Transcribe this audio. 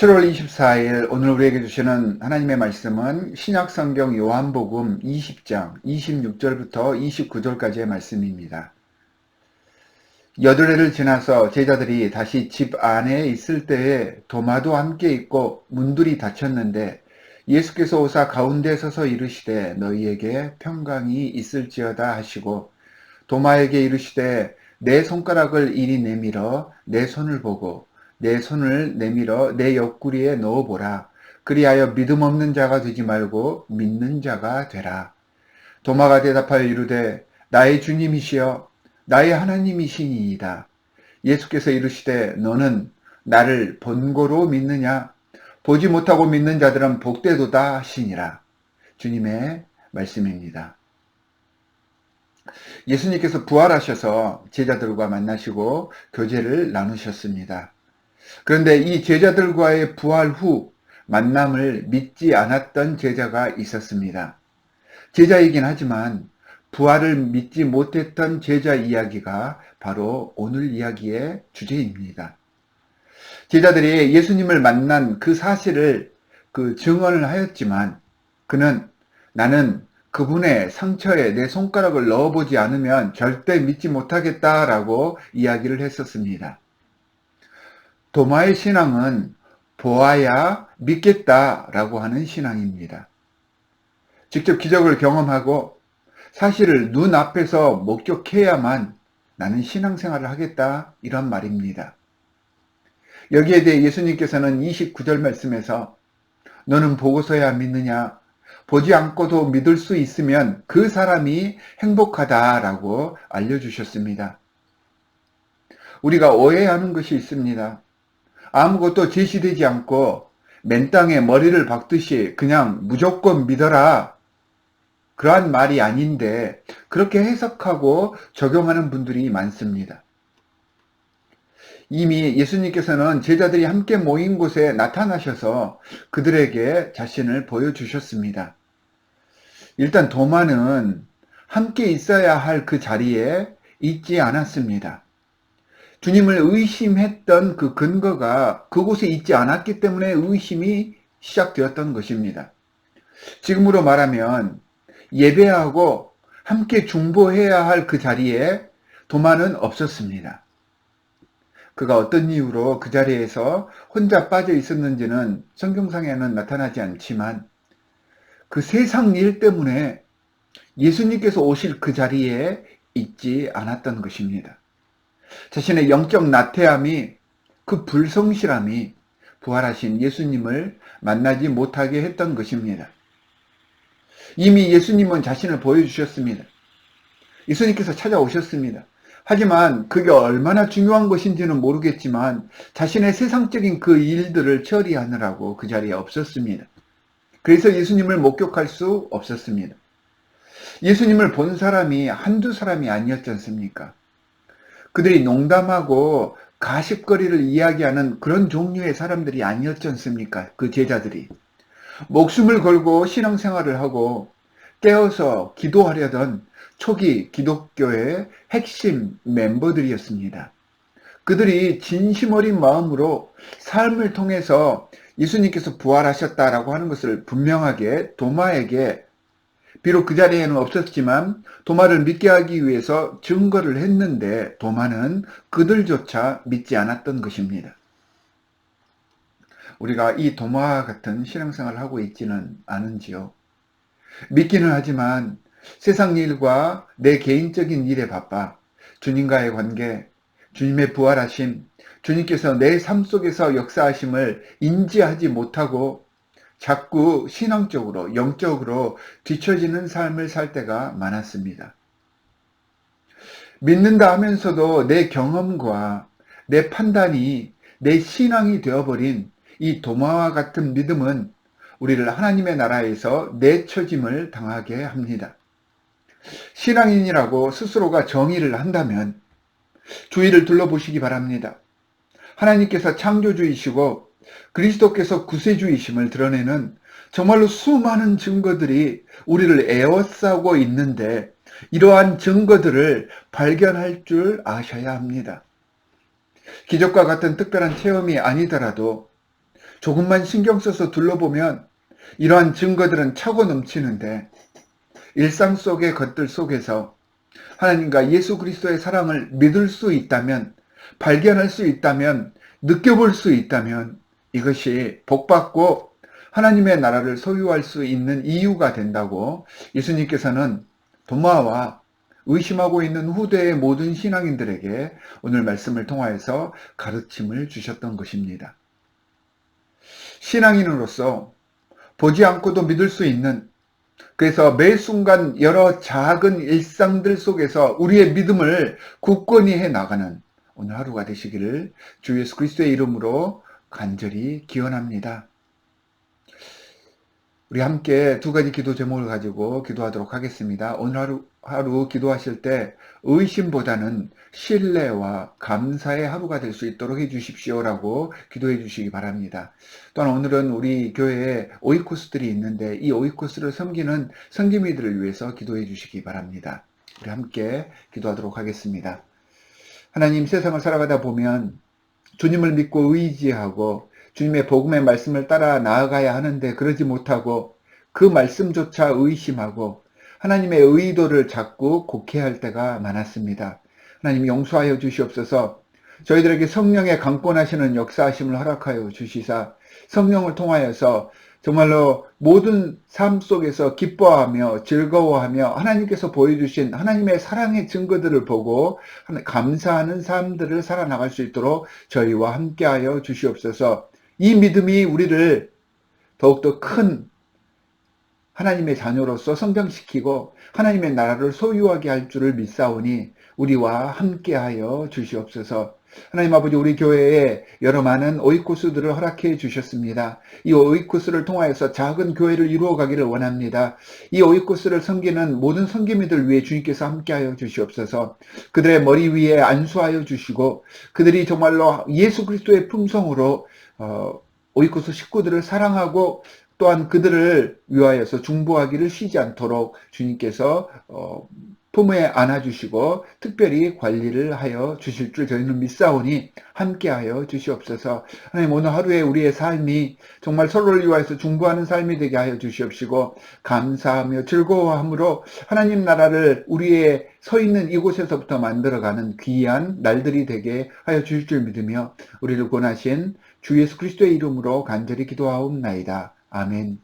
7월 24일 오늘 우리에게 주시는 하나님의 말씀은 신약성경 요한복음 20장 26절부터 29절까지의 말씀입니다. 여드레를 지나서 제자들이 다시 집 안에 있을 때에 도마도 함께 있고 문들이 닫혔는데 예수께서 오사 가운데 서서 이르시되 너희에게 평강이 있을지어다 하시고 도마에게 이르시되 내 손가락을 이리 내밀어 내 손을 보고 내 손을 내밀어 내 옆구리에 넣어보라. 그리하여 믿음 없는 자가 되지 말고 믿는 자가 되라. 도마가 대답하여 이르되 나의 주님이시여 나의 하나님이시니이다. 예수께서 이르시되 너는 나를 본고로 믿느냐? 보지 못하고 믿는 자들은 복되도다 하시니라. 주님의 말씀입니다. 예수님께서 부활하셔서 제자들과 만나시고 교제를 나누셨습니다. 그런데 이 제자들과의 부활 후 만남을 믿지 않았던 제자가 있었습니다. 제자이긴 하지만 부활을 믿지 못했던 제자 이야기가 바로 오늘 이야기의 주제입니다. 제자들이 예수님을 만난 그 사실을 증언을 하였지만 그는 나는 그분의 상처에 내 손가락을 넣어보지 않으면 절대 믿지 못하겠다라고 이야기를 했었습니다. 도마의 신앙은 보아야 믿겠다라고 하는 신앙입니다. 직접 기적을 경험하고 사실을 눈앞에서 목격해야만 나는 신앙생활을 하겠다 이런 말입니다. 여기에 대해 예수님께서는 29절 말씀에서 너는 보고서야 믿느냐? 보지 않고도 믿을 수 있으면 그 사람이 행복하다라고 알려주셨습니다. 우리가 오해하는 것이 있습니다. 아무것도 제시되지 않고 맨 땅에 머리를 박듯이 그냥 무조건 믿어라. 그러한 말이 아닌데 그렇게 해석하고 적용하는 분들이 많습니다. 이미 예수님께서는 제자들이 함께 모인 곳에 나타나셔서 그들에게 자신을 보여주셨습니다. 일단 도마는 함께 있어야 할 그 자리에 있지 않았습니다. 주님을 의심했던 그 근거가 그곳에 있지 않았기 때문에 의심이 시작되었던 것입니다. 지금으로 말하면 예배하고 함께 중보해야 할 그 자리에 도마는 없었습니다. 그가 어떤 이유로 그 자리에서 혼자 빠져 있었는지는 성경상에는 나타나지 않지만 그 세상 일 때문에 예수님께서 오실 그 자리에 있지 않았던 것입니다. 자신의 영적 나태함이 그 불성실함이 부활하신 예수님을 만나지 못하게 했던 것입니다. 이미 예수님은 자신을 보여주셨습니다. 예수님께서 찾아오셨습니다. 하지만 그게 얼마나 중요한 것인지는 모르겠지만 자신의 세상적인 그 일들을 처리하느라고 그 자리에 없었습니다. 그래서 예수님을 목격할 수 없었습니다. 예수님을 본 사람이 한두 사람이 아니었지 않습니까? 그들이 농담하고 가십거리를 이야기하는 그런 종류의 사람들이 아니었지 않습니까? 그 제자들이. 목숨을 걸고 신앙생활을 하고 깨어서 기도하려던 초기 기독교의 핵심 멤버들이었습니다. 그들이 진심 어린 마음으로 삶을 통해서 예수님께서 부활하셨다라고 하는 것을 분명하게 도마에게 비록 그 자리에는 없었지만 도마를 믿게 하기 위해서 증거를 했는데 도마는 그들조차 믿지 않았던 것입니다. 우리가 이 도마와 같은 신앙생활을 하고 있지는 않은지요. 믿기는 하지만 세상 일과 내 개인적인 일에 바빠 주님과의 관계, 주님의 부활하심, 주님께서 내 삶 속에서 역사하심을 인지하지 못하고 자꾸 신앙적으로, 영적으로 뒤처지는 삶을 살 때가 많았습니다. 믿는다 하면서도 내 경험과 내 판단이 내 신앙이 되어버린 이 도마와 같은 믿음은 우리를 하나님의 나라에서 내처짐을 당하게 합니다. 신앙인이라고 스스로가 정의를 한다면 주위를 둘러보시기 바랍니다. 하나님께서 창조주이시고 그리스도께서 구세주이심을 드러내는 정말로 수많은 증거들이 우리를 에워싸고 있는데 이러한 증거들을 발견할 줄 아셔야 합니다. 기적과 같은 특별한 체험이 아니더라도 조금만 신경 써서 둘러보면 이러한 증거들은 차고 넘치는데, 일상 속의 것들 속에서 하나님과 예수 그리스도의 사랑을 믿을 수 있다면, 발견할 수 있다면, 느껴볼 수 있다면 이것이 복받고 하나님의 나라를 소유할 수 있는 이유가 된다고 예수님께서는 도마와 의심하고 있는 후대의 모든 신앙인들에게 오늘 말씀을 통하여서 가르침을 주셨던 것입니다. 신앙인으로서 보지 않고도 믿을 수 있는, 그래서 매 순간 여러 작은 일상들 속에서 우리의 믿음을 굳건히 해 나가는 오늘 하루가 되시기를 주 예수 그리스도의 이름으로 간절히 기원합니다. 우리 함께 두 가지 기도 제목을 가지고 기도하도록 하겠습니다. 오늘 하루 기도하실 때 의심보다는 신뢰와 감사의 하루가 될 수 있도록 해주십시오라고 기도해 주시기 바랍니다. 또한 오늘은 우리 교회에 오이코스들이 있는데 이 오이코스를 섬기는 성기미들을 위해서 기도해 주시기 바랍니다. 우리 함께 기도하도록 하겠습니다. 하나님, 세상을 살아가다 보면 주님을 믿고 의지하고 주님의 복음의 말씀을 따라 나아가야 하는데 그러지 못하고 그 말씀조차 의심하고 하나님의 의도를 자꾸 곡해할 때가 많았습니다. 하나님, 용서하여 주시옵소서. 저희들에게 성령의 강권하시는 역사하심을 허락하여 주시사 성령을 통하여서 정말로 모든 삶 속에서 기뻐하며 즐거워하며 하나님께서 보여주신 하나님의 사랑의 증거들을 보고 감사하는 삶들을 살아나갈 수 있도록 저희와 함께하여 주시옵소서. 이 믿음이 우리를 더욱더 큰 하나님의 자녀로서 성장시키고 하나님의 나라를 소유하게 할 줄을 믿사오니 우리와 함께하여 주시옵소서. 하나님 아버지, 우리 교회에 여러 많은 오이코스들을 허락해 주셨습니다. 이 오이코스를 통하여서 작은 교회를 이루어가기를 원합니다. 이 오이코스를 섬기는 모든 섬기미들 위해 주님께서 함께하여 주시옵소서. 그들의 머리 위에 안수하여 주시고 그들이 정말로 예수 그리스도의 품성으로 오이코스 식구들을 사랑하고 또한 그들을 위하여서 중보하기를 쉬지 않도록 주님께서 품에 안아주시고 특별히 관리를 하여 주실 줄 저희는 믿사오니 함께하여 주시옵소서. 하나님, 오늘 하루에 우리의 삶이 정말 서로를 위하여서 중보하는 삶이 되게 하여 주시옵시고 감사하며 즐거워함으로 하나님 나라를 우리의 서 있는 이곳에서부터 만들어가는 귀한 날들이 되게 하여 주실 줄 믿으며 우리를 권하신 주 예수 그리스도의 이름으로 간절히 기도하옵나이다. 아멘.